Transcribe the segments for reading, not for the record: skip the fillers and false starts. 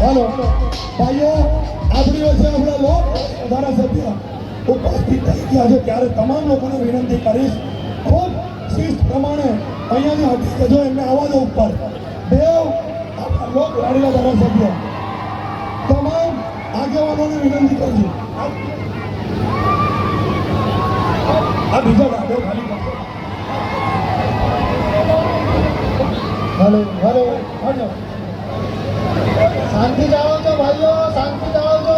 હાલો ભાઈઓ, આપણી વચ્ચે આપણા લોક ધારાસભ્ય ઉપસ્થિત થઈ ગયા છે, ત્યારે તમામ લોકોને વિનંતી કરીશ, ખૂબ શિસ્ત પ્રમાણે અહીંયાથી હટી જજો. એમને આવવા દો ઉપર. દેવ આપણા લોક લાડીલા ધારાસભ્ય તમામ આગેવાનોને વિનંતી કરજો. આ બીજા ડાબે ખાલી કરજો. હલો હલો હલો, શાંતિ જાળવજો ભાઈઓ, શાંતિ જાળવજો.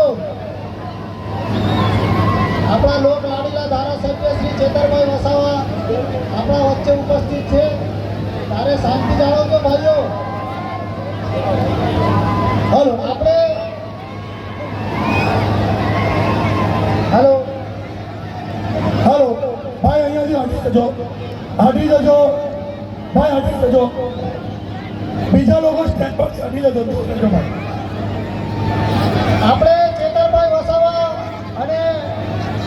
આપણા લોક લાડીલા ધારાસભ્ય શ્રી ચેતરભાઈ વસાવા આપણા વચ્ચે ઉપસ્થિત છે, ત્યારે શાંતિ જાળવજો ભાઈઓ. હલો આપણે હલો હાલો ભાઈ, અહીંયાથી હટી જજો, હટી જજો ભાઈ, હટી જજો. બીજા લોકો સ્ટેન્ડ પરથી હટી જજો ભાઈ. આપણે ચેતરભાઈ વસાવા અને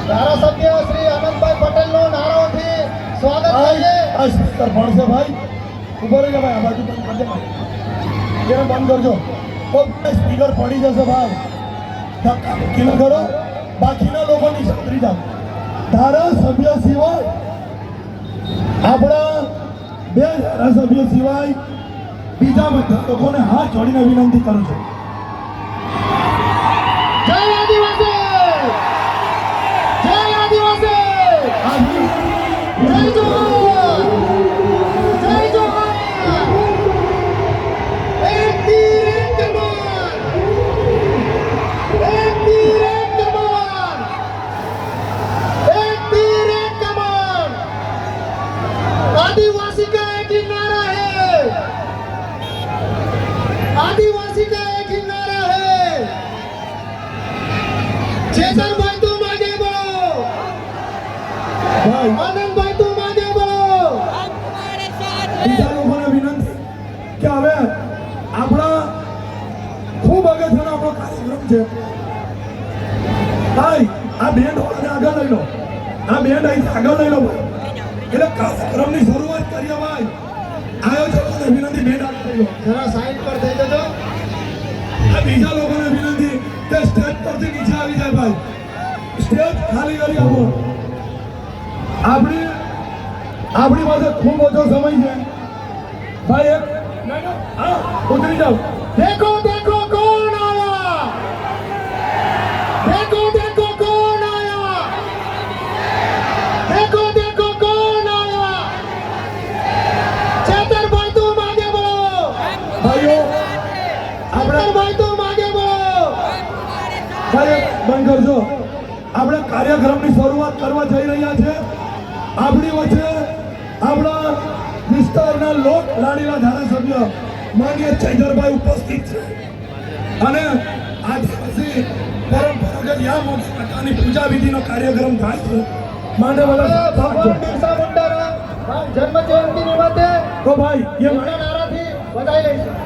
ધારાસભ્ય શ્રી આનંદભાઈ પટેલનો નારાઓથી સ્વાગત કરીએ. આ સ્પીકર ભણશે ભાઈ, ઉભો રહેજો ભાઈ, આ બાજુ બંધ કરજો ભાઈ, એને બંધ કરજો. સ્પીકર પડી જશે ભાઈ, ધક્કા મૂકી ન કરો, બાકીના લોકો નીચે ઉતરી જાઓ. ધારાસભ્ય સિવાય આપણા બે ધારાસભ્ય સિવાય બીજા બધા લોકોને હાથ જોડીને વિનંતી કરું છું. જય આદિવાસી, જય આદિવાસી, જય જોહાર, જય જોહાર. એક તીર એક કમાન, એક તીર એક કમાન, एक तीर एक कमान. आदिवासी का एक ही नारा है, आदिवासी का एक ही नारा है. चेतनभाई तुम आगे बढ़ो, आनंदभाई तुम आगे बढ़ो. બીજા લોકોને વિનંતી કે હવે આપણા ખૂબ અગત્યનો આપણો કાર્યક્રમ છે ભાઈ. આ બેન્ડ વાળાને આગળ લઈ લો, આ બેન્ડ અહીંથી આગળ લઈ લો ભાઈ. એટલે કાર્યક્રમની શરૂઆત કરીએ ભાઈ. આયોજકોને વિનંતી, બેન્ડ આગળ લઈ લો. જરા સાઈડ પર થઈ જજો. આ બીજા લોકોને વિનંતી કે સ્ટેજ પરથી નીચે આવી જાય ભાઈ, સ્ટેજ ખાલી કરી આપો. આપણી પાસે ખૂબ ઓછો સમય છે ભાઈ. એક હા, ઉતરી જાઓ. देखो देखो कौन आया, देखो देखो कौन आया, देखो देखो कौन आया. चेतरभाई तुम आगे बढ़ो, ભાઈઓ આપણે चेतरभाई तुम आगे बढ़ो. ભાઈ બંધ કરજો. આપણે કાર્યક્રમની શરૂઆત કરવા જઈ રહ્યા છે. આપણી વચ્ચે આપણા વિસ્તારના લોક લાડીલા ધારાસભ્ય માનીય ચૈતરભાઈ ઉપસ્થિત છે, અને આદિવાસી પરંપરાગત યા મોટી પ્રકારની પૂજા વિધિનો કાર્યક્રમ થાય છે. માટે બધા ભગવાન બિરસા મુંડાના જન્મ જયંતિ નિમિત્તે તો ભાઈ એ એમના નારાથી વધાઈ લઈશું.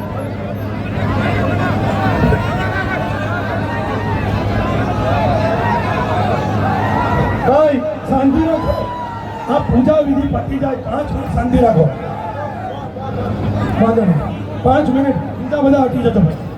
ભાઈ શાંતિ રાખો. આ પૂજા વિધિ પતી જાય 5 મિનિટ શાંતિ રાખો. વાંધો નહીં, 5 મિનિટ બીજા બધા હટી જતો ભાઈ.